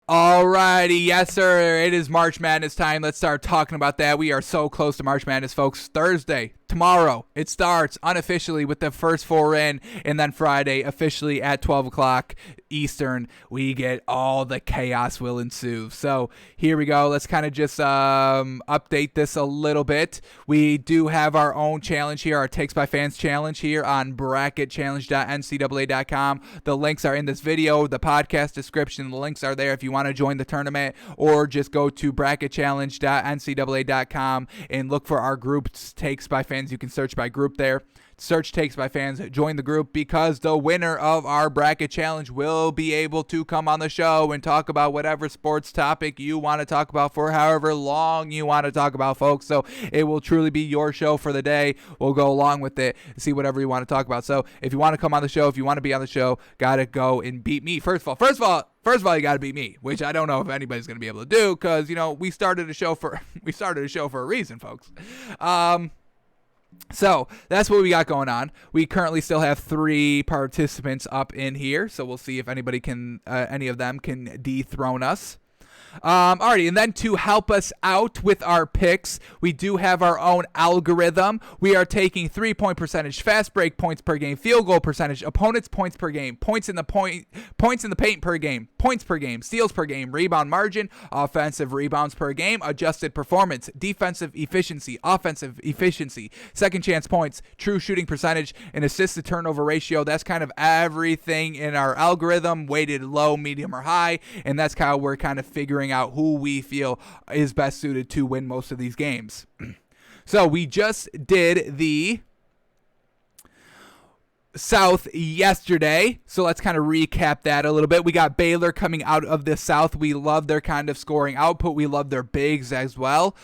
Alrighty, yes sir, it is March Madness time. Let's start talking about that. We are so close to March Madness, folks. Thursday, tomorrow, it starts unofficially with the first four in, and then Friday, officially at 12 o'clock Eastern, we get all the chaos will ensue. So here we go. Let's kind of just update this a little bit. We do have our own challenge here, our Takes by Fans challenge here on bracketchallenge.ncaa.com. The links are in this video, the podcast description. The links are there if you want to join the tournament, or just go to bracketchallenge.ncaa.com and look for our group Takes by Fans. You can search by group there. Search Takes by Fans, join the group, because the winner of our bracket challenge will be able to come on the show and talk about whatever sports topic you want to talk about for however long you want to talk about, folks. So it will truly be your show for the day. We'll go along with it and see whatever you want to talk about. So if you want to come on the show, if you want to be on the show, gotta go and beat me. First of all, you got to beat me, which I don't know if anybody's going to be able to do, because, you know, we started a show for a reason, folks. So that's what we got going on. We currently still have 3 participants up in here, so we'll see if anybody can, any of them can dethrone us. Alrighty, and then to help us out with our picks, we do have our own algorithm. We are taking 3-point percentage, fast break points per game, field goal percentage, opponents points per game, points in the paint per game, points per game, steals per game, rebound margin, offensive rebounds per game, adjusted performance, defensive efficiency, offensive efficiency, second chance points, true shooting percentage, and assist to turnover ratio. That's kind of everything in our algorithm, weighted low, medium, or high, and that's how we're kind of figuring out who we feel is best suited to win most of these games. So we just did the South yesterday, so let's kind of recap that a little bit. We got Baylor coming out of the South. We love their kind of scoring output. We love their bigs as well,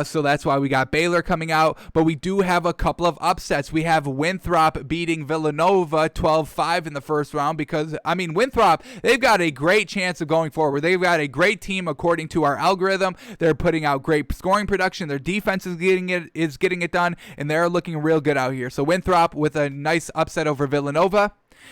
so that's why we got Baylor coming out. But we do have a couple of upsets. We have Winthrop beating Villanova 12-5 in the first round, because, I mean, Winthrop, they've got a great chance of going forward. They've got a great team according to our algorithm. They're putting out great scoring production. Their defense is getting it done, and they're looking real good out here. So Winthrop with a nice upset over Villanova.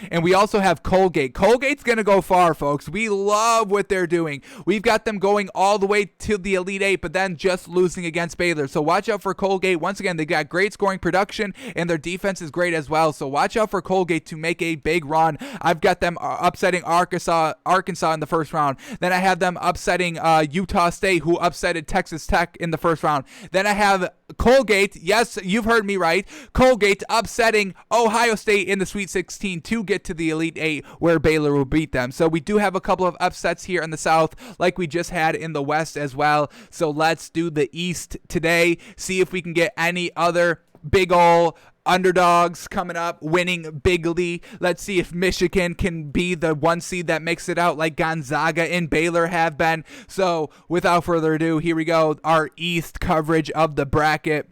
And we also have Colgate. Colgate's going to go far, folks. We love what they're doing. We've got them going all the way to the Elite Eight, but then just losing against Baylor. So watch out for Colgate. Once again, they got great scoring production, and their defense is great as well. So watch out for Colgate to make a big run. I've got them upsetting Arkansas in the first round. Then I have them upsetting Utah State, who upsetted Texas Tech in the first round. Then I have Colgate, yes, you've heard me right, Colgate upsetting Ohio State in the Sweet 16 to get to the Elite Eight, where Baylor will beat them. So we do have a couple of upsets here in the South, like we just had in the West as well. So let's do the East today, see if we can get any other big ol' underdogs coming up, winning bigly. Let's see if Michigan can be the 1 seed that makes it out, like Gonzaga and Baylor have been. So without further ado, here we go, our East coverage of the bracket.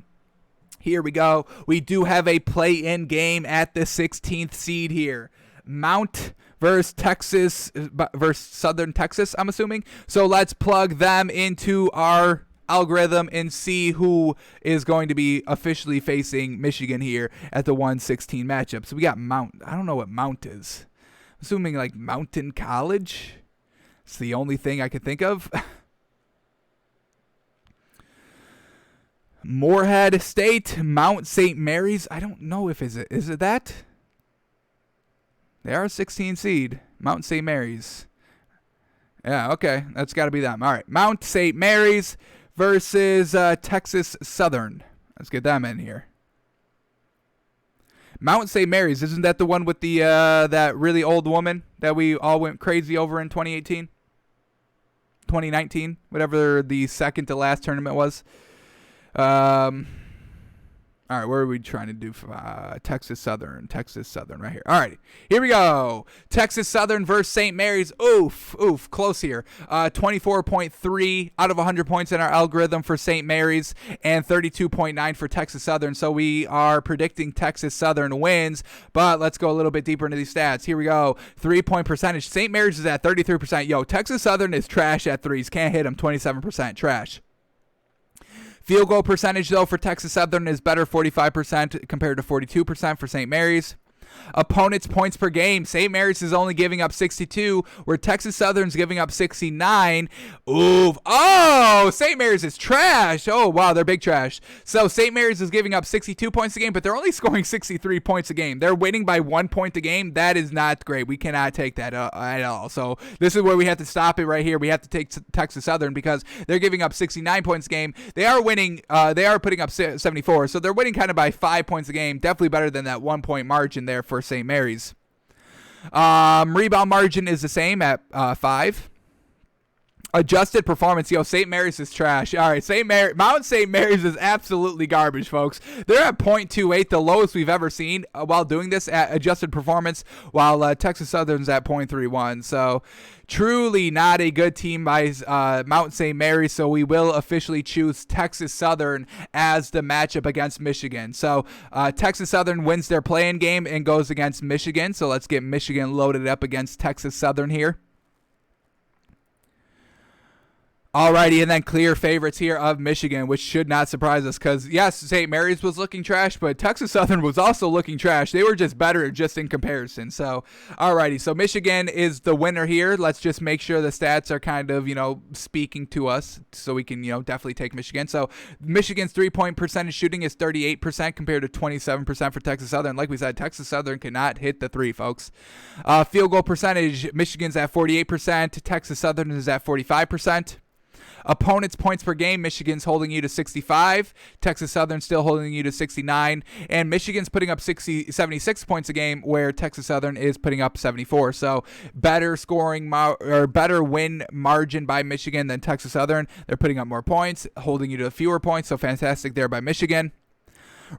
Here we go. We do have a play-in game at the 16th seed here. Mount versus Texas, versus Southern Texas, I'm assuming. So let's plug them into our algorithm and see who is going to be officially facing Michigan here at the 1-16 matchup. So we got Mount. I don't know what Mount is. I'm assuming like Mountain College. It's the only thing I could think of. Moorhead State, Mount St. Mary's. I don't know if is it that? They are a 16 seed. Mount St. Mary's. Yeah, okay. That's got to be them. All right. Mount St. Mary's versus Texas Southern. Let's get them in here. Mount St. Mary's, isn't that the one with the that really old woman that we all went crazy over in 2018? 2019? Whatever the second to last tournament was. All right, where are we trying to do? Texas Southern right here. All right, here we go. Texas Southern versus St. Mary's. Oof, close here. 24.3 out of 100 points in our algorithm for St. Mary's, and 32.9 for Texas Southern. So we are predicting Texas Southern wins, but let's go a little bit deeper into these stats. Here we go. 3-point percentage. St. Mary's is at 33%. Yo, Texas Southern is trash at threes. Can't hit them. 27%. Trash. Field goal percentage, though, for Texas Southern is better, 45% compared to 42% for St. Mary's. Opponents' points per game. St. Mary's is only giving up 62, where Texas Southern's giving up 69. Ooh. Oh, St. Mary's is trash. Oh, wow, they're big trash. So St. Mary's is giving up 62 points a game, but they're only scoring 63 points a game. They're winning by 1 point a game. That is not great. We cannot take that at all. So this is where we have to stop it right here. We have to take Texas Southern because they're giving up 69 points a game. They are winning. They are putting up 74, so they're winning kind of by 5 points a game. Definitely better than that 1 point margin there for St. Mary's. Rebound margin is the same at 5. Adjusted performance. St. Mary's is trash. All right, Mount St. Mary's is absolutely garbage, folks. They're at .28, the lowest we've ever seen while doing this at adjusted performance, while Texas Southern's at .31. So truly not a good team by Mount St. Mary's, so we will officially choose Texas Southern as the matchup against Michigan. So Texas Southern wins their play-in game and goes against Michigan. So let's get Michigan loaded up against Texas Southern here. Alrighty, and then clear favorites here of Michigan, which should not surprise us because, yes, St. Mary's was looking trash, but Texas Southern was also looking trash. They were just better just in comparison. So, alrighty, so Michigan is the winner here. Let's just make sure the stats are kind of, speaking to us so we can, definitely take Michigan. So, Michigan's three-point percentage shooting is 38% compared to 27% for Texas Southern. Like we said, Texas Southern cannot hit the three, folks. Field goal percentage, Michigan's at 48%. Texas Southern is at 45%. Opponents' points per game, Michigan's holding you to 65. Texas Southern still holding you to 69. And Michigan's putting up 76 points a game, where Texas Southern is putting up 74. So better scoring or better win margin by Michigan than Texas Southern. They're putting up more points, holding you to fewer points. So fantastic there by Michigan.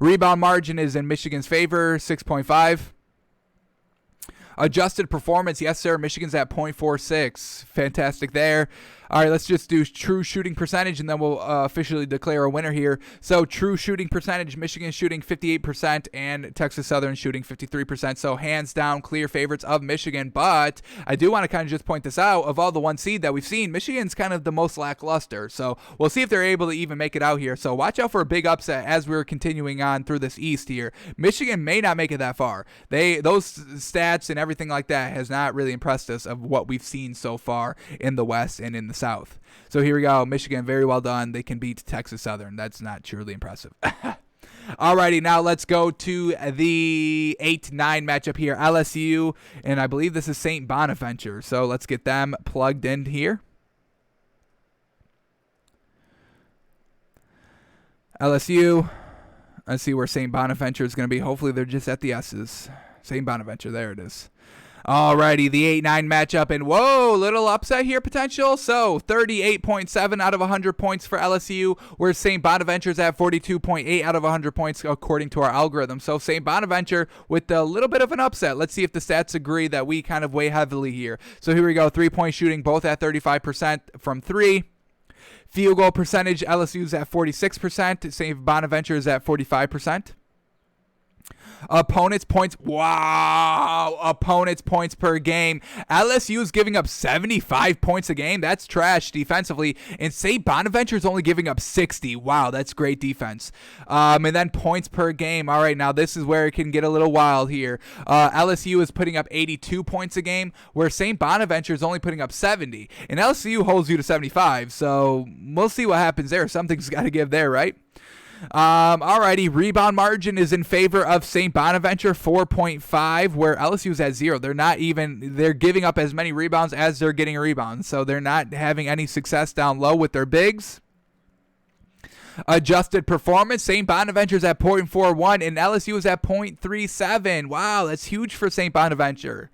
Rebound margin is in Michigan's favor, 6.5. Adjusted performance, yes, sir. Michigan's at .46. Fantastic there. All right, let's just do true shooting percentage, and then we'll officially declare a winner here. So true shooting percentage, Michigan shooting 58%, and Texas Southern shooting 53%. So hands down, clear favorites of Michigan. But I do want to kind of just point this out. Of all the one seed that we've seen, Michigan's kind of the most lackluster. So we'll see if they're able to even make it out here. So watch out for a big upset as we're continuing on through this East here. Michigan may not make it that far. Those stats and everything like that has not really impressed us of what we've seen so far in the West and in the South. So here we go. Michigan, very well done. They can beat Texas Southern. That's not truly impressive. Alrighty, now let's go to the 8-9 matchup here. LSU, and I believe this is St. Bonaventure. So let's get them plugged in here. LSU. Let's see where St. Bonaventure is going to be. Hopefully they're just at the S's. St. Bonaventure, there it is. Alrighty, the 8-9 matchup, and whoa, little upset here potential. So 38.7 out of 100 points for LSU, where St. Bonaventure's at 42.8 out of 100 points according to our algorithm. So St. Bonaventure with a little bit of an upset. Let's see if the stats agree that we kind of weigh heavily here. So here we go, 3-point shooting, both at 35% from 3. Field goal percentage, LSU's at 46%, St. Bonaventure is at 45%. Opponents' points. Wow. Opponents' points per game. LSU is giving up 75 points a game. That's trash defensively. And St. Bonaventure is only giving up 60. Wow, that's great defense. And then points per game. All right, now this is where it can get a little wild here. LSU is putting up 82 points a game, where St. Bonaventure is only putting up 70. And LSU holds you to 75. So we'll see what happens there. Something's got to give there, right? Alrighty, rebound margin is in favor of St. Bonaventure, 4.5, where LSU's at 0. They're giving up as many rebounds as they're getting rebounds, so they're not having any success down low with their bigs. Adjusted performance, St. Bonaventure's at .41 and LSU is at .37. Wow, that's huge for St. Bonaventure.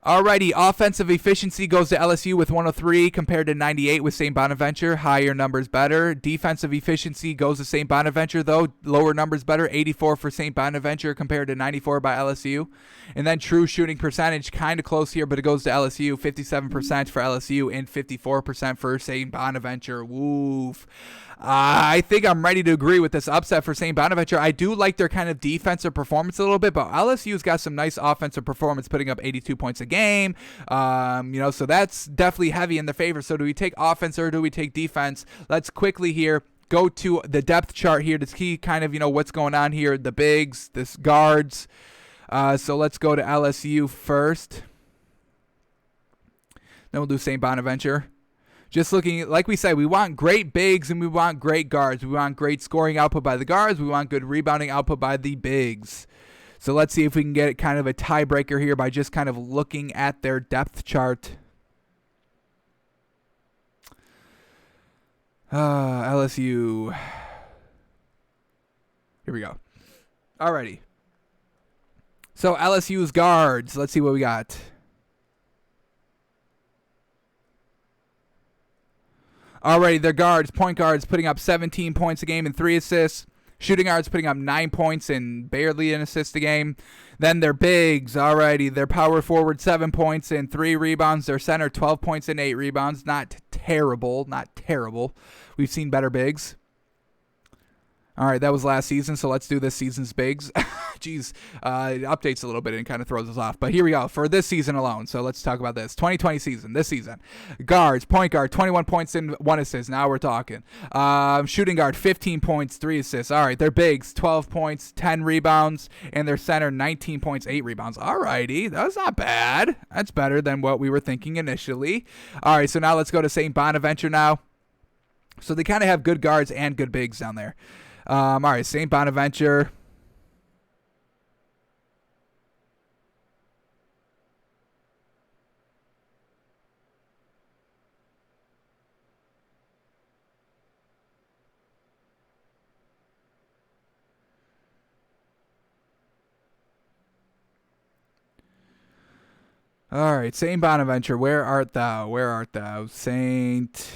Alrighty, offensive efficiency goes to LSU with 103 compared to 98 with St. Bonaventure. Higher numbers better. Defensive efficiency goes to St. Bonaventure, though. Lower numbers better. 84 for St. Bonaventure compared to 94 by LSU. And then true shooting percentage, kind of close here, but it goes to LSU. 57% for LSU and 54% for St. Bonaventure. Woof. I think I'm ready to agree with this upset for St. Bonaventure. I do like their kind of defensive performance a little bit, but LSU's got some nice offensive performance, putting up 82 points a game. So that's definitely heavy in their favor. So do we take offense or do we take defense? Let's quickly here go to the depth chart here to see kind of, what's going on here. The bigs, the guards. So let's go to LSU first. Then we'll do St Bonaventure. Just looking, like we said, we want great bigs and we want great guards. We want great scoring output by the guards. We want good rebounding output by the bigs. So let's see if we can get kind of a tiebreaker here by just kind of looking at their depth chart. LSU. Here we go. Alrighty. So LSU's guards. Let's see what we got. Alrighty, their guards, point guards, putting up 17 points a game and 3 assists. Shooting guards putting up 9 points and barely an assist a game. Then their bigs, alrighty, their power forward 7 points and 3 rebounds. Their center 12 points and 8 rebounds. Not terrible, not terrible. We've seen better bigs. All right, that was last season, so let's do this season's bigs. Jeez, it updates a little bit and kind of throws us off. But here we go for this season alone. So let's talk about this. 2020 season, this season. Guards, point guard, 21 points and 1 assist. Now we're talking. Shooting guard, 15 points, 3 assists. All right, their bigs, 12 points, 10 rebounds. And their center, 19 points, 8 rebounds. All righty, that's not bad. That's better than what we were thinking initially. All right, so now let's go to St Bonaventure now. So they kind of have good guards and good bigs down there. All right, St Bonaventure. All right, St Bonaventure, where art thou? Where art thou? St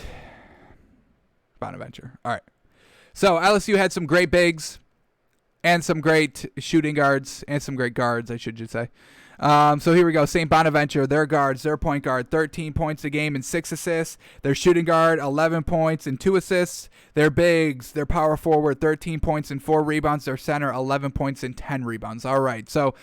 Bonaventure. All right. So LSU had some great bigs and some great shooting guards and some great guards, I should just say. So here we go. St Bonaventure, their guards, their point guard, 13 points a game and 6 assists. Their shooting guard, 11 points and 2 assists. Their bigs, their power forward, 13 points and 4 rebounds. Their center, 11 points and 10 rebounds. All right, so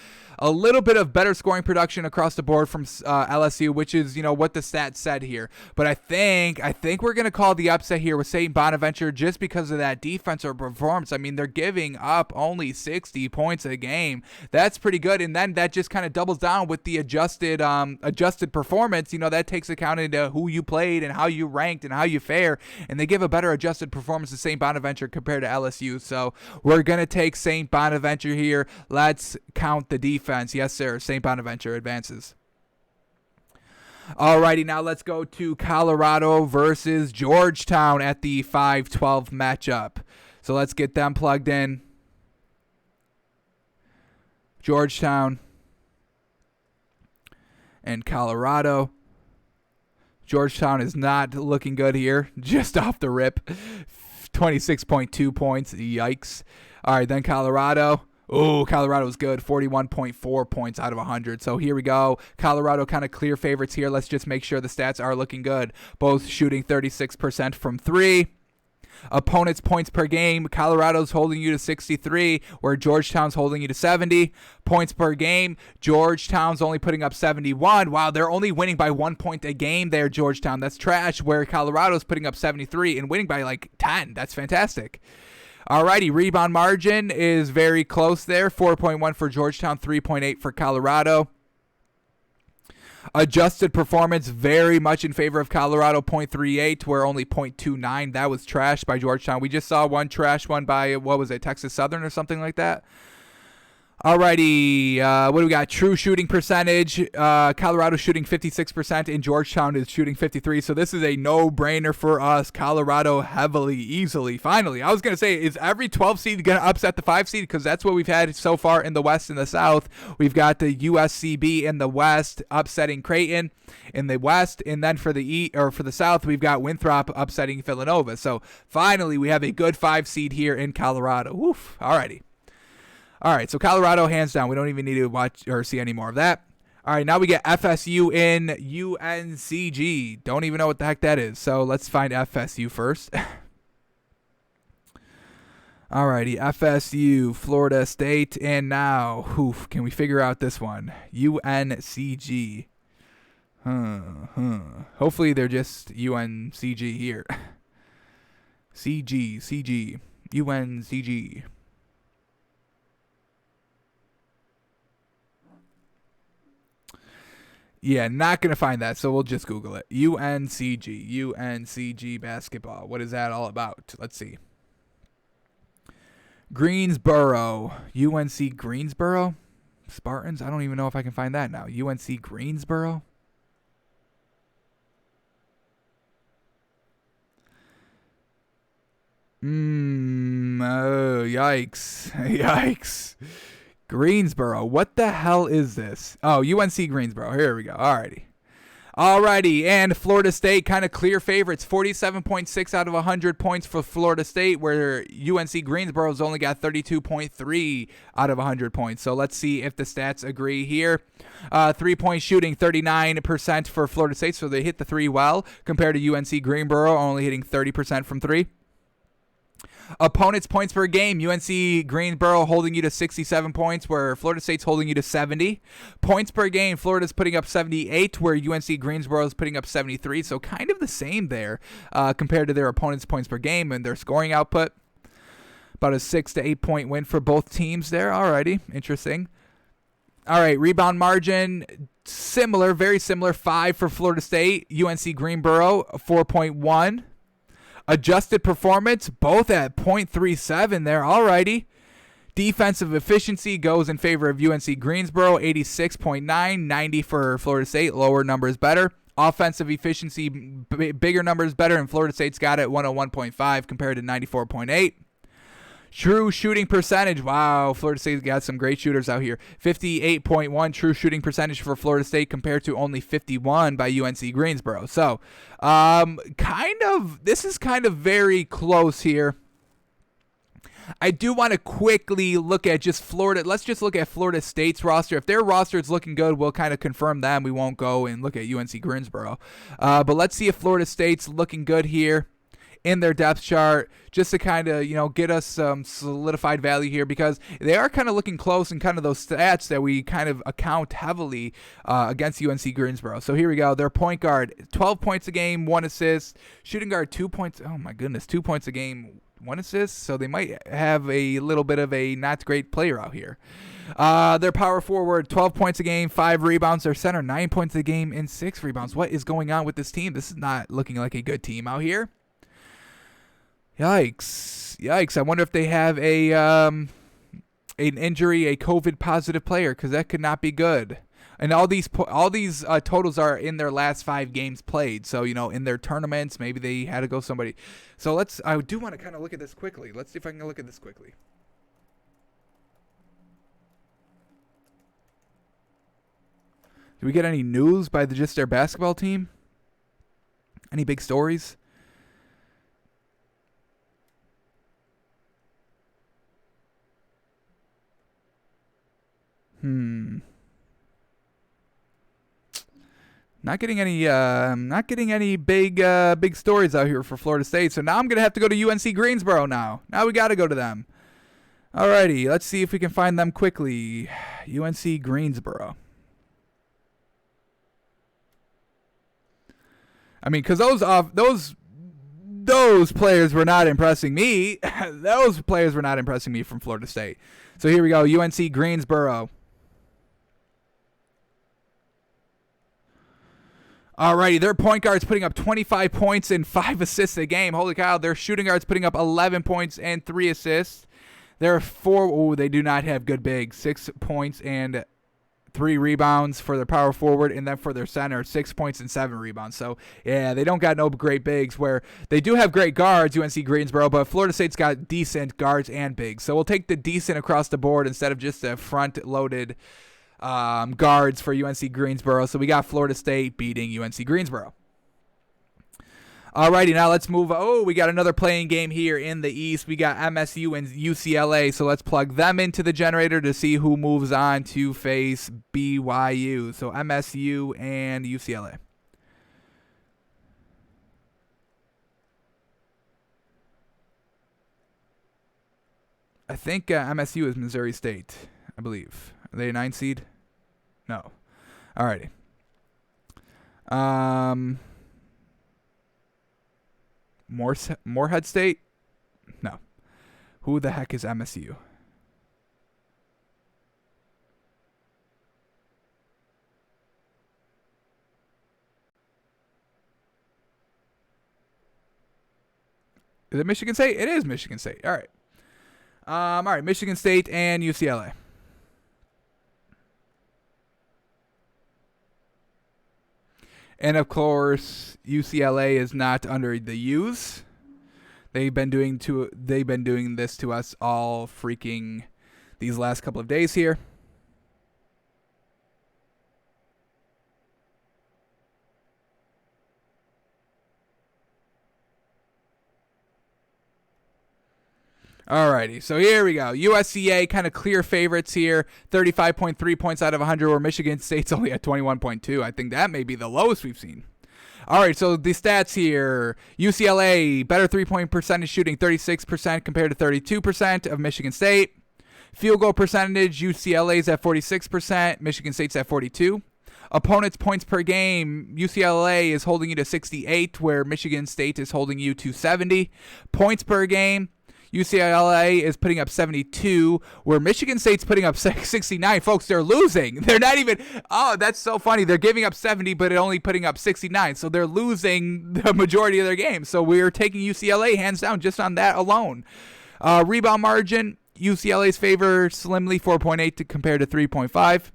a little bit of better scoring production across the board from LSU, which is, you know, what the stats said here. But I think we're going to call the upset here with St Bonaventure just because of that defensive performance. I mean, they're giving up only 60 points a game. That's pretty good. And then that just kind of doubles down with the adjusted performance. You know, that takes account into who you played and how you ranked and how you fare. And they give a better adjusted performance to St Bonaventure compared to LSU. So we're going to take St Bonaventure here. Let's count the defense. Yes, sir. St Bonaventure advances. Alrighty, now let's go to Colorado versus Georgetown at the 5-12 matchup. So let's get them plugged in. Georgetown and Colorado. Georgetown is not looking good here, just off the rip. 26.2 points. Yikes. All right, then Colorado. Oh, Colorado's good. 41.4 points out of 100. So here we go. Colorado kind of clear favorites here. Let's just make sure the stats are looking good. Both shooting 36% from 3. Opponents' points per game. Colorado's holding you to 63, where Georgetown's holding you to 70. Points per game. Georgetown's only putting up 71. Wow, they're only winning by 1 point a game there, Georgetown. That's trash, where Colorado's putting up 73 and winning by like 10. That's fantastic. Alrighty, rebound margin is very close there. 4.1 for Georgetown, 3.8 for Colorado. Adjusted performance very much in favor of Colorado, 0.38, where only 0.29. That was trashed by Georgetown. We just saw one trash one by, what was it, Texas Southern or something like that? Alrighty, what do we got? True shooting percentage. Colorado shooting 56% and Georgetown is shooting 53%. So this is a no-brainer for us. Colorado heavily, easily. Finally, I was going to say, is every 12 seed going to upset the 5 seed? Because that's what we've had so far in the West and the South. We've got the USCB in the West upsetting Creighton in the West. And then for the South, we've got Winthrop upsetting Villanova. So finally, we have a good 5 seed here in Colorado. Woof. Alrighty. All right, so Colorado, hands down. We don't even need to watch or see any more of that. All right, now we get FSU in UNCG. Don't even know what the heck that is. So let's find FSU first. All righty, FSU, Florida State, and now, can we figure out this one? UNCG. Hopefully they're just UNCG here. CG, UNCG. Yeah, not going to find that, so we'll just Google it. UNCG basketball. What is that all about? Let's see. Greensboro. UNC Greensboro? Spartans? I don't even know if I can find that now. UNC Greensboro? Oh, yikes. Yikes. Greensboro. What the hell is this? Oh, UNC Greensboro. Here we go. Alrighty, and Florida State, kind of clear favorites. 47.6 out of 100 points for Florida State, where UNC Greensboro's only got 32.3 out of 100 points. So let's see if the stats agree here. 3-point shooting, 39% for Florida State, so they hit the three well, compared to UNC Greensboro only hitting 30% from three. Opponents' points per game, UNC Greensboro holding you to 67 points, where Florida State's holding you to 70. Points per game, Florida's putting up 78, where UNC Greensboro is putting up 73. So kind of the same there compared to their opponents' points per game and their scoring output. About a 6 to 8 point win for both teams there. Alrighty, interesting. All right, rebound margin, similar, very similar. 5 for Florida State. UNC Greensboro, 4.1. Adjusted performance, both at .37 there. Alrighty. Defensive efficiency goes in favor of UNC Greensboro, 86.9, 90 for Florida State. Lower numbers better. Offensive efficiency, bigger numbers better, and Florida State's got it 101.5 compared to 94.8. True shooting percentage. Wow, Florida State's got some great shooters out here. 58.1 true shooting percentage for Florida State compared to only 51 by UNC Greensboro. So, this is kind of very close here. I do want to quickly look at just Florida. Let's just look at Florida State's roster. If their roster is looking good, we'll kind of confirm them. We won't go and look at UNC Greensboro. But let's see if Florida State's looking good here in their depth chart, just to kind of, get us some solidified value here, because they are kind of looking close in kind of those stats that we kind of account heavily against UNC Greensboro. So here we go. Their point guard, 12 points a game, 1 assist. Shooting guard, 2 points. Oh my goodness, 2 points a game, 1 assist. So they might have a little bit of a not great player out here. Their power forward, 12 points a game, 5 rebounds. Their center, 9 points a game and 6 rebounds. What is going on with this team? This is not looking like a good team out here. Yikes. I wonder if they have an injury, a COVID positive player, because that could not be good. And all these totals are in their last 5 games played. So, in their tournaments, maybe they had to go somebody. So I do want to kind of look at this quickly. Let's see if I can look at this quickly. Do we get any news by just their basketball team? Any big stories? Not getting any big stories out here for Florida State. So now I'm gonna have to go to UNC Greensboro now. Now we gotta go to them. Alrighty, let's see if we can find them quickly. UNC Greensboro. I mean, because those players were not impressing me. Those players were not impressing me from Florida State. So here we go, UNC Greensboro. Alrighty, their point guard's putting up 25 points and 5 assists a game. Holy cow, their shooting guard's putting up 11 points and 3 assists. They do not have good bigs. 6 points and 3 rebounds for their power forward, and then for their center, 6 points and 7 rebounds. So, yeah, they don't got no great bigs, where they do have great guards, UNC Greensboro, but Florida State's got decent guards and bigs. So we'll take the decent across the board instead of just the front-loaded guards for UNC Greensboro. So we got Florida State beating UNC Greensboro. Alrighty, now let's move. Oh, we got another playing game here in the East. We got MSU and UCLA, so let's plug them into the generator to see who moves on to face BYU. So MSU and UCLA. I think MSU is Missouri State, I believe. Are they a 9 seed? No. Alrighty. Morehead State? No. Who the heck is MSU? Is it Michigan State? It is Michigan State. All right. All right, Michigan State and UCLA. And of course, UCLA is not under the U's. They've been doing this to us all freaking these last couple of days here. Alrighty, so here we go. USCA kind of clear favorites here. 35.3 points out of 100, where Michigan State's only at 21.2. I think that may be the lowest we've seen. All right, so the stats here. UCLA, better three-point percentage shooting, 36% compared to 32% of Michigan State. Field goal percentage, UCLA's at 46%, Michigan State's at 42%. Opponents' points per game, UCLA is holding you to 68, where Michigan State is holding you to 70. Points per game, UCLA is putting up 72, where Michigan State's putting up 69. Folks, they're losing. They're not even, oh, that's so funny. They're giving up 70, but only putting up 69. So they're losing the majority of their games. So we're taking UCLA hands down just on that alone. Rebound margin, UCLA's favor slimly 4.8 compared to 3.5.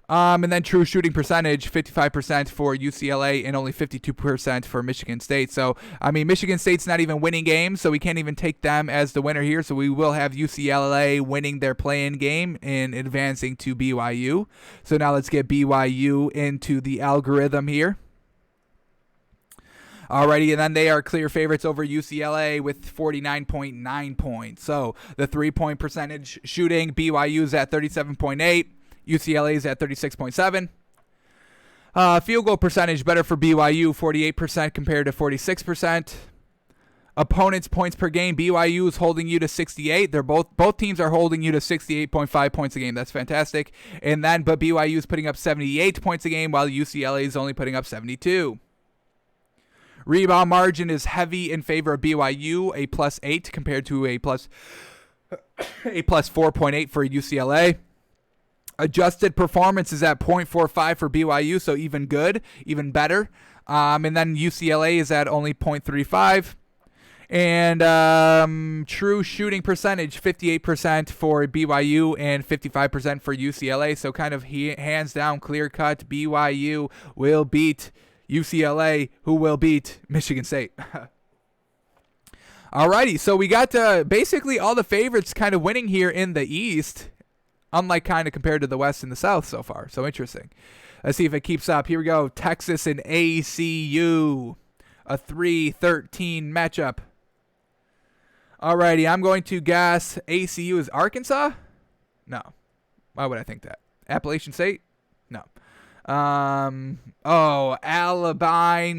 And then true shooting percentage, 55% for UCLA and only 52% for Michigan State. So, I mean, Michigan State's not even winning games, so we can't even take them as the winner here. So we will have UCLA winning their play-in game and advancing to BYU. So now let's get BYU into the algorithm here. Alrighty, and then they are clear favorites over UCLA with 49.9 points. So the three-point percentage shooting, BYU's at 37.8. UCLA's at 36.7. Field goal percentage better for BYU, 48% compared to 46%. Opponents' points per game, BYU is holding you to 68. They're both teams are holding you to 68.5 points a game. That's fantastic. And then, but BYU is putting up 78 points a game, while UCLA is only putting up 72. Rebound margin is heavy in favor of BYU, a +8 compared to a plus 4.8 for UCLA. Adjusted performance is at 0.45 for BYU, so even good, even better. And then UCLA is at only 0.35. And true shooting percentage, 58% for BYU and 55% for UCLA. So kind of hands down, clear cut, BYU will beat UCLA, who will beat Michigan State. Alrighty, so we got basically all the favorites kind of winning here in the East. Unlike kind of compared to the West and the South so far. So interesting. Let's see if it keeps up. Here we go. Texas and ACU. A 3-13 matchup. Alrighty, I'm going to guess ACU is Arkansas? No. Why would I think that? Appalachian State? No. Albertan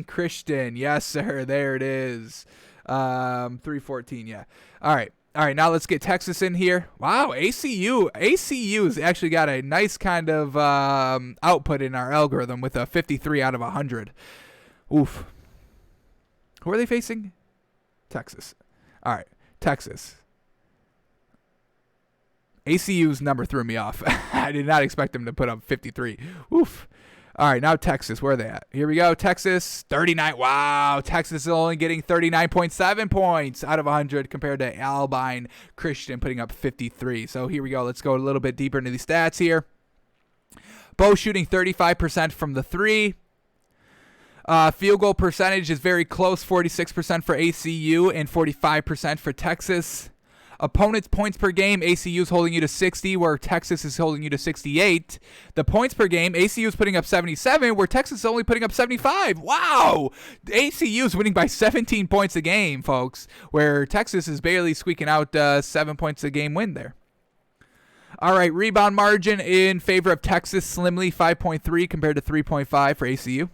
Christian. Yes, sir. There it is. 3-14, yeah. All right, now let's get Texas in here. Wow, ACU's actually got a nice kind of output in our algorithm with a 53 out of 100. Oof. Who are they facing? Texas. All right, Texas. ACU's number threw me off. I did not expect them to put up 53. Oof. All right, now Texas. Where are they at? Here we go. Texas, 39. Wow, Texas is only getting 39.7 points out of 100 compared to Albertan Christian putting up 53. So here we go. Let's go a little bit deeper into the stats here. Both shooting 35% from the three. Field goal percentage is very close, 46% for ACU and 45% for Texas. Opponents' points per game, ACU is holding you to 60, where Texas is holding you to 68. The points per game, ACU is putting up 77, where Texas is only putting up 75. Wow! ACU is winning by 17 points a game, folks, where Texas is barely squeaking out 7 points a game win there. All right, rebound margin in favor of Texas, slimly 5.3 compared to 3.5 for ACU.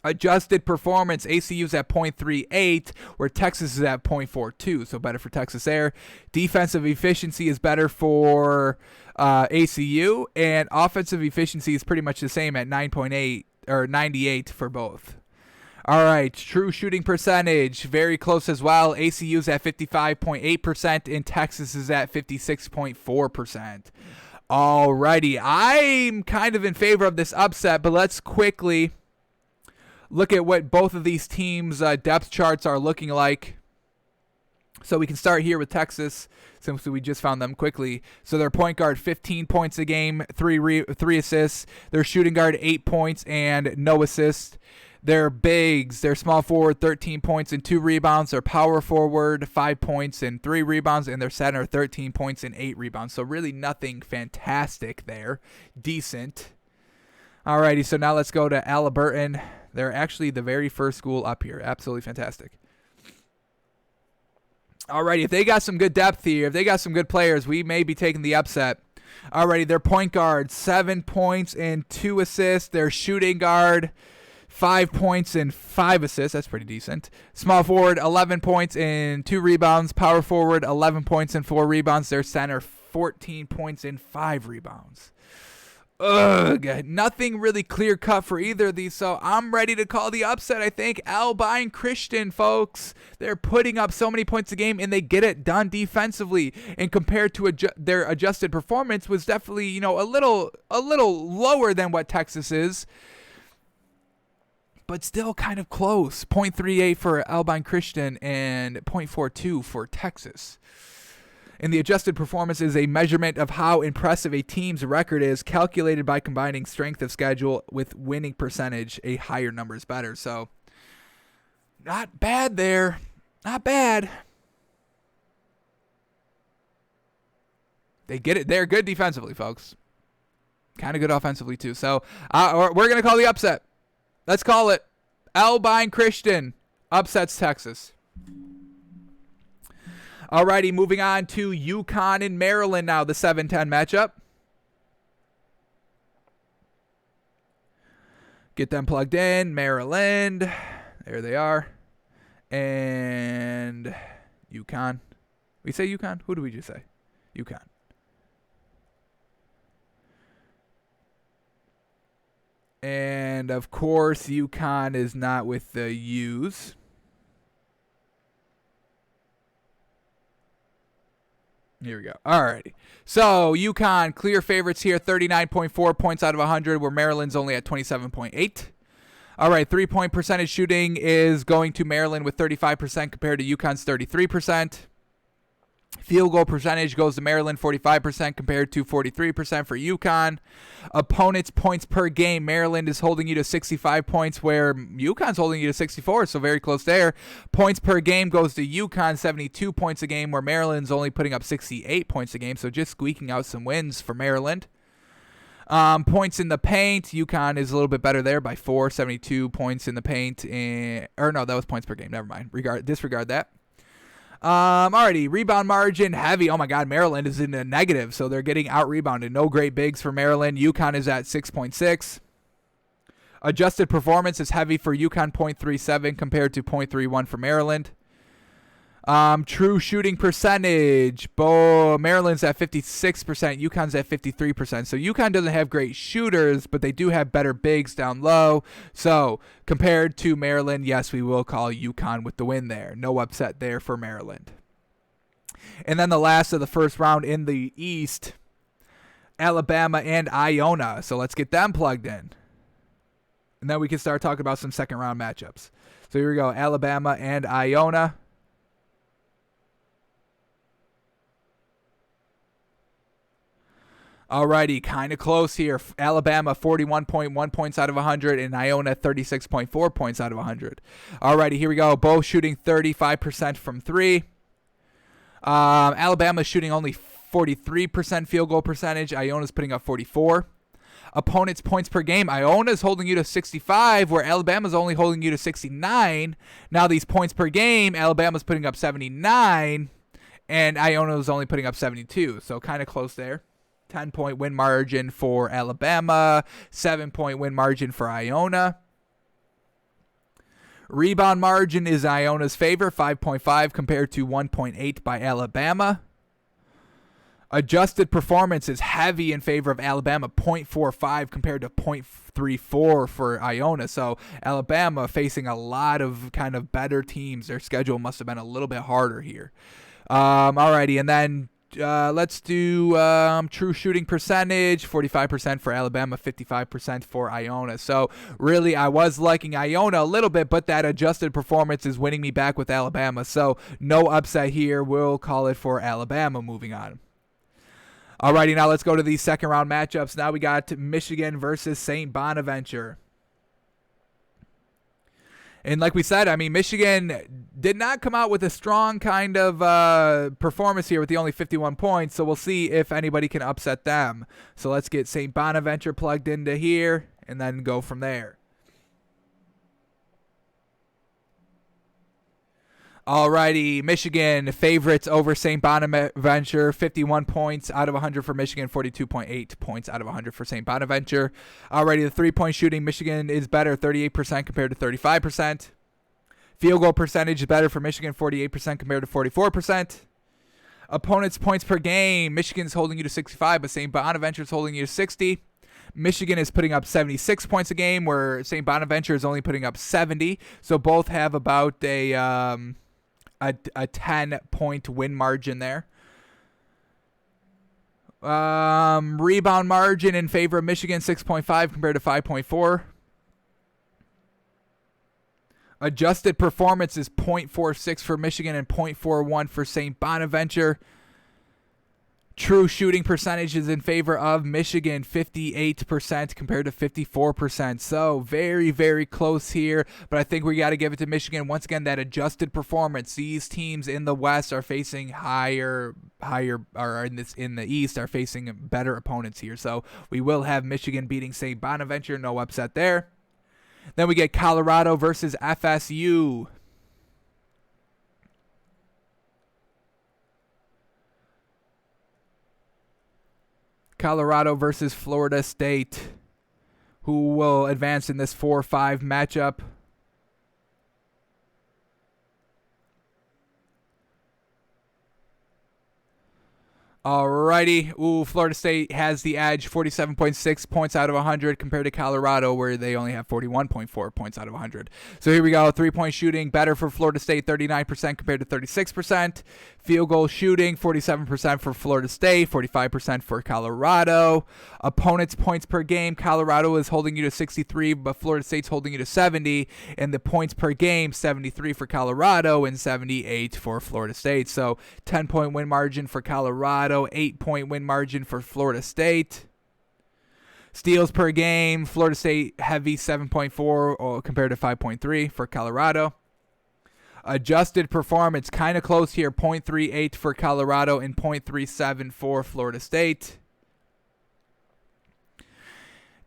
Adjusted performance, ACU's at 0.38, where Texas is at 0.42, so better for Texas there. Defensive efficiency is better for ACU, and offensive efficiency is pretty much the same at 9.8 or 98 for both. All right, true shooting percentage, very close as well. ACU's at 55.8%, and Texas is at 56.4%. Alrighty, I'm kind of in favor of this upset, but let's quickly look at what both of these teams' depth charts are looking like. So we can start here with Texas, since we just found them quickly. So their point guard, 15 points a game, three assists. Their shooting guard, 8 points and no assists. Their bigs, their small forward, 13 points and 2 rebounds. Their power forward, 5 points and 3 rebounds. And their center, 13 points and 8 rebounds. So really nothing fantastic there. Decent. Alrighty, so now let's go to Albertan. They're actually the very first school up here. Absolutely fantastic. Alrighty, if they got some good depth here, if they got some good players, we may be taking the upset. Alrighty, their point guard, 7 points and 2 assists. Their shooting guard, 5 points and 5 assists. That's pretty decent. Small forward, 11 points and 2 rebounds. Power forward, 11 points and 4 rebounds. Their center, 14 points and 5 rebounds. Ugh, nothing really clear cut for either of these, so I'm ready to call the upset. I think Albertan Christian, folks, they're putting up so many points a game and they get it done defensively, and compared to their adjusted performance was definitely, you know, a little lower than what Texas is, but still kind of close. 0.38 for Albertan Christian and 0.42 for Texas. And the adjusted performance is a measurement of how impressive a team's record is, calculated by combining strength of schedule with winning percentage. A higher number is better. So, not bad there. Not bad. They get it. They're good defensively, folks. Kind of good offensively, too. So, we're going to call the upset. Let's call it. Albertan Christian upsets Texas. Alrighty, moving on to Yukon and Maryland now, the 7-10 matchup. Get them plugged in. Maryland. There they are. And Yukon. We say Yukon? Who do we just say? Yukon. And, of course, Yukon is not with the U's. Here we go. Alrighty. So, Yukon, clear favorites here, 39.4 points out of 100, where Maryland's only at 27.8. All right, three-point percentage shooting is going to Maryland with 35% compared to Yukon's 33%. Field goal percentage goes to Maryland, 45% compared to 43% for Yukon. Opponents' points per game, Maryland is holding you to 65 points, where Yukon's holding you to 64, so very close there. Points per game goes to Yukon, 72 points a game, where Maryland's only putting up 68 points a game, so just squeaking out some wins for Maryland. Points in the paint, Yukon is a little bit better there by 4, 72 points in the paint. Or no, that was points per game, never mind. Disregard that. Alrighty, rebound margin, heavy. Oh my God, Maryland is in the negative, so they're getting out-rebounded. No great bigs for Maryland. Yukon is at 6.6. Adjusted performance is heavy for Yukon, 0.37 compared to 0.31 for Maryland. True shooting percentage, Maryland's at 56%, Yukon's at 53%. So Yukon doesn't have great shooters, but they do have better bigs down low. So compared to Maryland, yes, we will call Yukon with the win there. No upset there for Maryland. And then the last of the first round in the East, Alabama and Iona. So let's get them plugged in. And then we can start talking about some second round matchups. So here we go, Alabama and Iona. Alrighty, kind of close here. Alabama, 41.1 points out of 100, and Iona, 36.4 points out of 100. Alrighty, here we go. Both shooting 35% from 3. Alabama's shooting only 43% field goal percentage. Iona's putting up 44. Opponents' points per game. Iona's holding you to 65, where Alabama's only holding you to 69. Now these points per game, Alabama's putting up 79, and Iona's only putting up 72. So kind of close there. 10-point win margin for Alabama, 7-point win margin for Iona. Rebound margin is Iona's favor, 5.5 compared to 1.8 by Alabama. Adjusted performance is heavy in favor of Alabama, 0.45 compared to 0.34 for Iona. So Alabama facing a lot of kind of better teams. Their schedule must have been a little bit harder here. Alrighty, and then Let's do true shooting percentage, 45% for Alabama, 55% for Iona. So really, I was liking Iona a little bit, but that adjusted performance is winning me back with Alabama. So no upset here. We'll call it for Alabama. Moving on. Alrighty, now let's go to these second round matchups. Now we got Michigan versus St Bonaventure. And like we said, I mean, Michigan did not come out with a strong kind of performance here with the only 51 points. So we'll see if anybody can upset them. So let's get St Bonaventure plugged into here and then go from there. Alrighty, Michigan favorites over St Bonaventure, 51 points out of 100 for Michigan, 42.8 points out of 100 for St Bonaventure. Alrighty, the three-point shooting, Michigan is better, 38% compared to 35%. Field goal percentage is better for Michigan, 48% compared to 44%. Opponents' points per game, Michigan's holding you to 65, but St Bonaventure's holding you to 60. Michigan is putting up 76 points a game, where St Bonaventure is only putting up 70. So both have about a 10-point win margin there. Rebound margin in favor of Michigan, 6.5 compared to 5.4. Adjusted performance is 0.46 for Michigan and 0.41 for St Bonaventure. True shooting percentage is in favor of Michigan, 58% compared to 54%. So very, very close here. But I think we got to give it to Michigan. Once again, that adjusted performance. These teams in the West are facing higher, or in the East are facing better opponents here. So we will have Michigan beating St. Bonaventure. No upset there. Then we get Colorado versus FSU. Colorado versus Florida State. Who will advance in this 4-5 matchup? Alrighty. Ooh, Florida State has the edge, 47.6 points out of 100 compared to Colorado, where they only have 41.4 points out of 100. So here we go. Three-point shooting, better for Florida State, 39% compared to 36%. Field goal shooting, 47% for Florida State, 45% for Colorado. Opponents' points per game, Colorado is holding you to 63, but Florida State's holding you to 70. And the points per game, 73 for Colorado and 78 for Florida State. So 10-point win margin for Colorado, 8-point win margin for Florida State. Steals per game, Florida State heavy 7.4 compared to 5.3 for Colorado. Adjusted performance, kind of close here, 0.38 for Colorado and 0.37 for Florida State.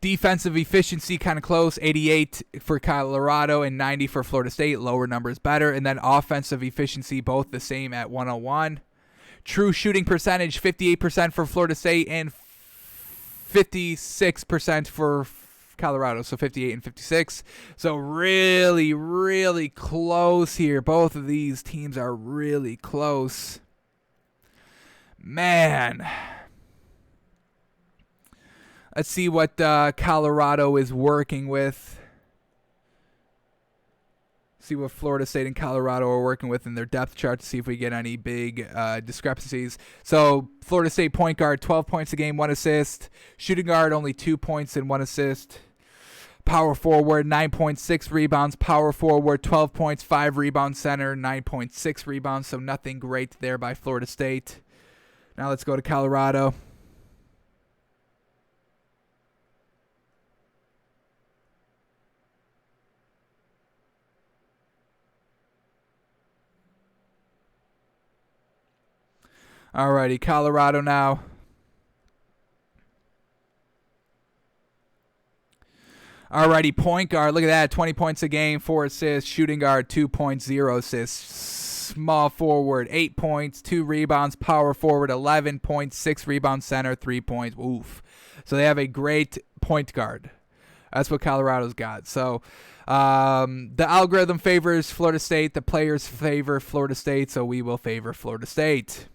Defensive efficiency, kind of close, 88 for Colorado and 90 for Florida State. Lower numbers better. And then offensive efficiency, both the same at 101. True shooting percentage, 58% for Florida State and 56% for Colorado, so 58 and 56. So really, really close here. Both of these teams are really close. Man. Let's see what Colorado is working with. See what Florida State and Colorado are working with in their depth chart to see if we get any big discrepancies. So Florida State point guard, 12 points a game, 1 assist. Shooting guard, only 2 points and 1 assist. Power forward, 9.6 rebounds. Power forward, 12 points, 5 rebounds. Center, 9.6 rebounds. So nothing great there by Florida State. Now let's go to Colorado. Alrighty, Colorado now. Alrighty, point guard. Look at that. 20 points a game, 4 assists. Shooting guard, 2.0 assists. Small forward, 8 points, 2 rebounds. Power forward, 11 points, 6 rebounds. Center, 3 points. Oof. So they have a great point guard. That's what Colorado's got. So the algorithm favors Florida State. The players favor Florida State. So we will favor Florida State.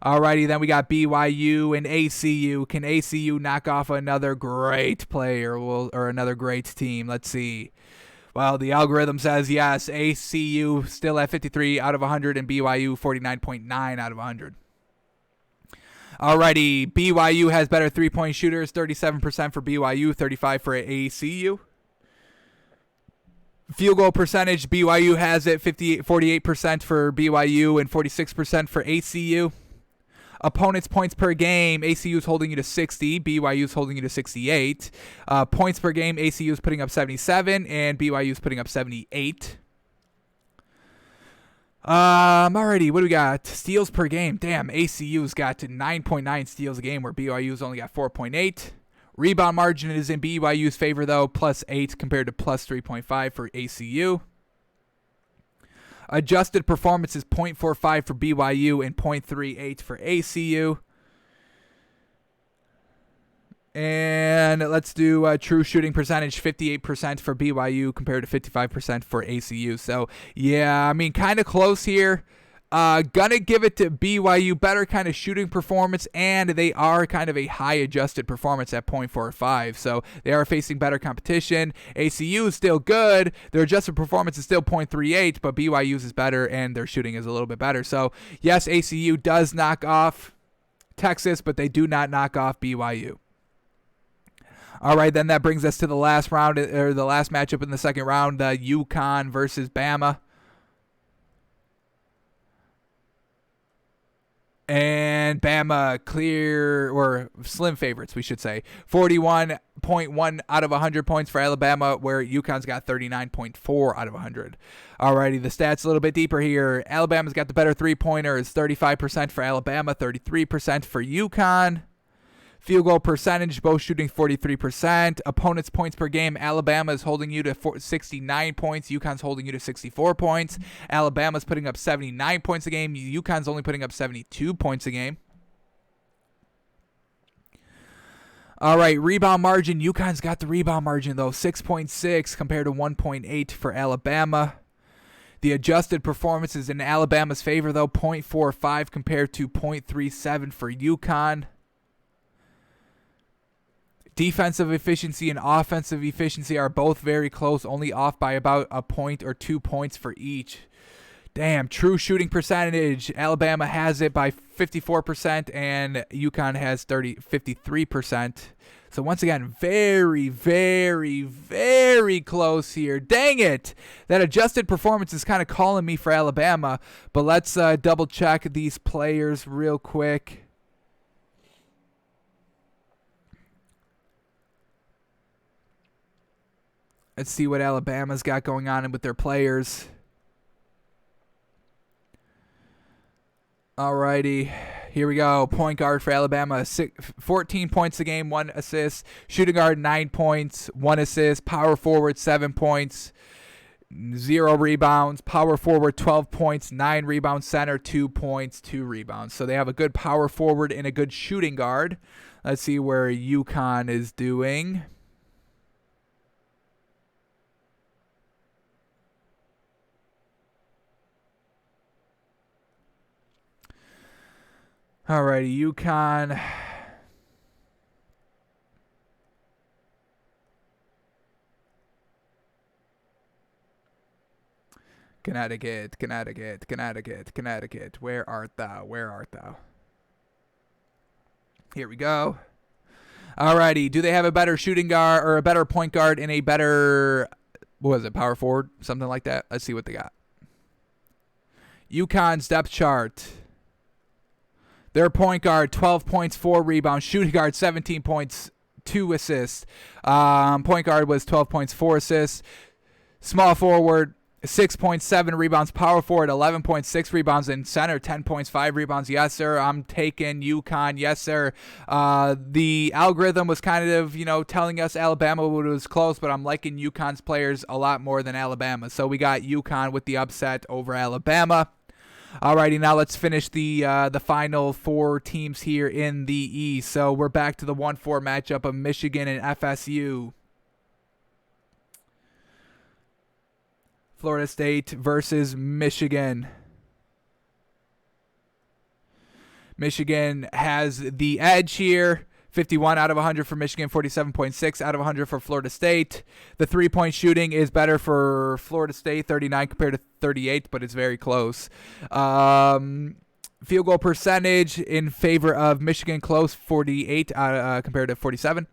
Alrighty, then we got BYU and ACU. Can ACU knock off another great player or another great team? Let's see. Well, the algorithm says yes. ACU still at 53 out of 100 and BYU 49.9 out of 100. Alrighty, BYU has better three-point shooters, 37% for BYU, 35% for ACU. Field goal percentage, BYU has it 48% for BYU and 46% for ACU. Opponents' points per game, ACU is holding you to 60, BYU is holding you to 68. Points per game, ACU is putting up 77, and BYU is putting up 78. Alrighty, what do we got? Steals per game. Damn, ACU's got to 9.9 steals a game, where BYU's only got 4.8. Rebound margin is in BYU's favor, though, +8 compared to +3.5 for ACU. Adjusted performance is 0.45 for BYU and 0.38 for ACU. And let's do true shooting percentage, 58% for BYU compared to 55% for ACU. So, yeah, I mean, kind of close here. Gonna give it to BYU, better kind of shooting performance, and they are kind of a high adjusted performance at 0.45, so they are facing better competition. ACU is still good, their adjusted performance is still 0.38, but BYU's is better, and their shooting is a little bit better. So, yes, ACU does knock off Texas, but they do not knock off BYU. All right, then that brings us to the last round, or the last matchup in the second round, Yukon versus Bama. And Bama clear, or slim favorites, we should say. 41.1 out of 100 points for Alabama, where Yukon's got 39.4 out of 100. Alrighty, the stats a little bit deeper here. Alabama's got the better three-pointers, 35% for Alabama, 33% for Yukon. Field goal percentage, both shooting 43%. Opponents' points per game, Alabama is holding you to 69 points. Yukon's holding you to 64 points. Alabama's putting up 79 points a game. Yukon's only putting up 72 points a game. All right, rebound margin. Yukon's got the rebound margin, though, 6.6 compared to 1.8 for Alabama. The adjusted performance is in Alabama's favor, though, 0.45 compared to 0.37 for Yukon. Defensive efficiency and offensive efficiency are both very close, only off by about a point or 2 points for each. Damn, true shooting percentage. Alabama has it by 54% and Yukon has 53%. So once again, very, very, very close here. Dang it! That adjusted performance is kind of calling me for Alabama, but let's double check these players real quick. Let's see what Alabama's got going on with their players. Alrighty, here we go. Point guard for Alabama, 14 points a game, 1 assist. Shooting guard, 9 points, 1 assist. Power forward, 7 points, 0 rebounds. Power forward, 12 points, 9 rebounds. Center, 2 points, 2 rebounds. So they have a good power forward and a good shooting guard. Let's see where Yukon is doing. Alrighty, Yukon. Connecticut. Where art thou? Here we go. Alrighty, do they have a better shooting guard or a better point guard and a better, what was it, power forward? Something like that. Let's see what they got. Yukon's depth chart. Their point guard, 12 points, 4 rebounds. Shooting guard, 17 points, 2 assists. Point guard was 12 points, 4 assists. Small forward, 6.7 rebounds. Power forward, 11.6 rebounds. And center, 10 points, 5 rebounds. Yes, sir. I'm taking Yukon. Yes, sir. The algorithm was kind of, telling us Alabama was close, but I'm liking Yukon's players a lot more than Alabama. So we got Yukon with the upset over Alabama. Alrighty, now let's finish the final 4 teams here in the East. So we're back to the 1-4 matchup of Michigan and FSU. Florida State versus Michigan. Michigan has the edge here. 51 out of 100 for Michigan, 47.6 out of 100 for Florida State. The three-point shooting is better for Florida State, 39 compared to 38, but it's very close. Field goal percentage in favor of Michigan, close, 48 compared to 47.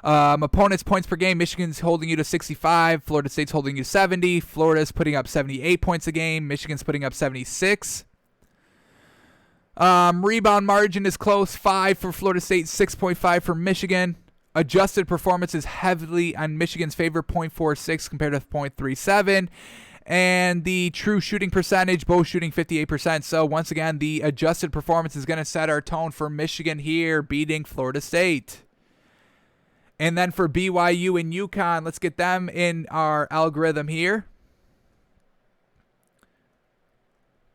Opponents' points per game, Michigan's holding you to 65. Florida State's holding you to 70. Florida's putting up 78 points a game. Michigan's putting up 76. Rebound margin is close, 5 for Florida State, 6.5 for Michigan. Adjusted performance is heavily on Michigan's favor, 0.46 compared to 0.37. And the true shooting percentage, both shooting 58%. So once again, the adjusted performance is going to set our tone for Michigan here, beating Florida State. And then for BYU and Yukon, let's get them in our algorithm here.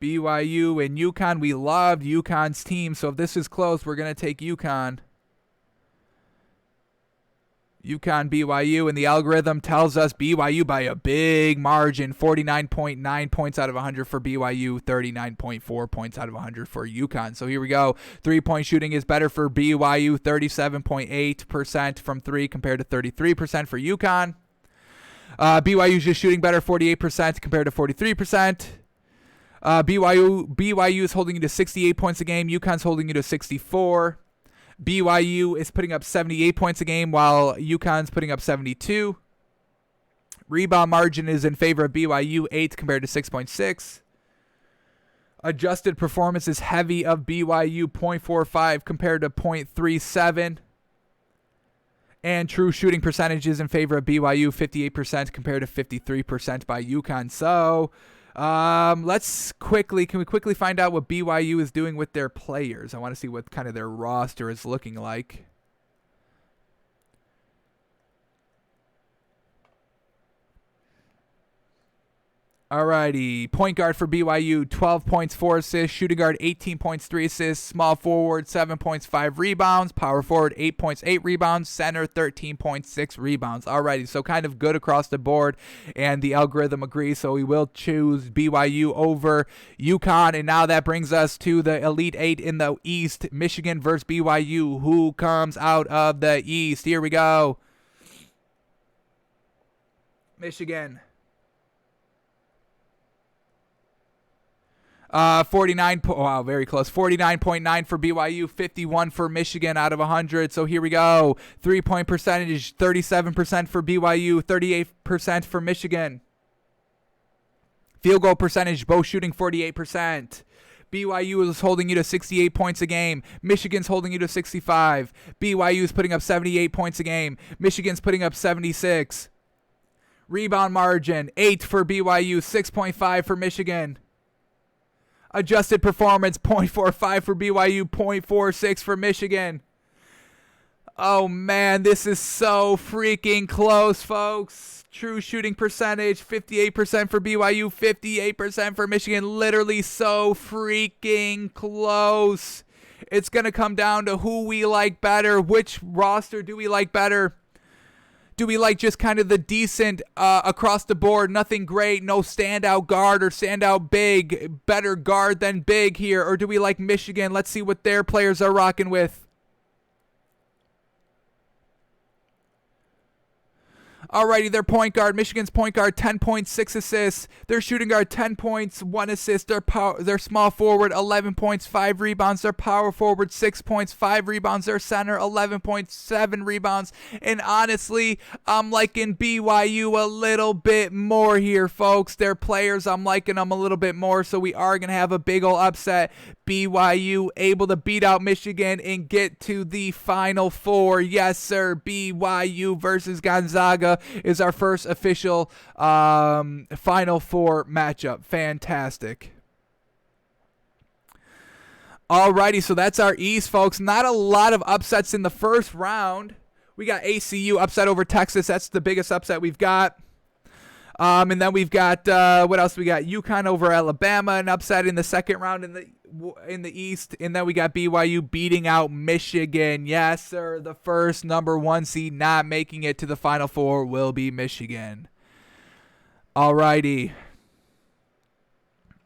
BYU and Yukon, we loved Yukon's team. So if this is close, we're going to take Yukon. Yukon, BYU, and the algorithm tells us BYU by a big margin, 49.9 points out of 100 for BYU, 39.4 points out of 100 for Yukon. So here we go. Three-point shooting is better for BYU, 37.8% from three compared to 33% for Yukon. BYU's just shooting better, 48% compared to 43%. BYU is holding you to 68 points a game. Yukon's holding you to 64. BYU is putting up 78 points a game while Yukon's putting up 72. Rebound margin is in favor of BYU, 8 compared to 6.6. Adjusted performance is heavy of BYU, 0.45 compared to 0.37. And true shooting percentage is in favor of BYU, 58% compared to 53% by Yukon. So can we quickly find out what BYU is doing with their players? I want to see what kind of their roster is looking like. Alrighty, point guard for BYU, 12 points, 4 assists. Shooting guard, 18 points, 3 assists. Small forward, 7 points, 5 rebounds. Power forward, 8 points, 8 rebounds. Center, 13.6 rebounds. Alrighty, so kind of good across the board, and the algorithm agrees, so we will choose BYU over Yukon. And now that brings us to the Elite Eight in the East, Michigan versus BYU. Who comes out of the East? Here we go. Michigan. very close. 49.9 for BYU, 51 for Michigan out of 100. So here we go. 3-point percentage, 37% for BYU, 38% for Michigan. Field goal percentage, both shooting 48%. BYU is holding you to 68 points a game. Michigan's holding you to 65. BYU is putting up 78 points a game. Michigan's putting up 76. Rebound margin, 8 for BYU, 6.5 for Michigan. Adjusted performance, 0.45 for BYU, 0.46 for Michigan. Oh, man, this is so freaking close, folks. True shooting percentage, 58% for BYU, 58% for Michigan. Literally so freaking close. It's going to come down to who we like better. Which roster do we like better? Do we like just kind of the decent across the board, nothing great, no standout guard or standout big, better guard than big here? Or do we like Michigan? Let's see what their players are rocking with. Alrighty, their point guard, Michigan's point guard, 10.6 assists. Their shooting guard, 10 points, 1 assist. Their small forward, 11 points, 5 rebounds. Their power forward, 6 points, 5 rebounds. Their center, 11.7 rebounds. And honestly, I'm liking BYU a little bit more here, folks. Their players, I'm liking them a little bit more. So we are going to have a big ol' upset. BYU able to beat out Michigan and get to the Final Four. Yes, sir. BYU versus Gonzaga is our first official Final Four matchup. Fantastic. Alrighty, so that's our East, folks. Not a lot of upsets in the first round. We got ACU upset over Texas. That's the biggest upset we've got. And then we've got, what else we got? Yukon over Alabama, an upset in the second round in the East. And then we got BYU beating out Michigan. Yes, sir. The first number 1 seed not making it to the Final Four will be Michigan. Alrighty.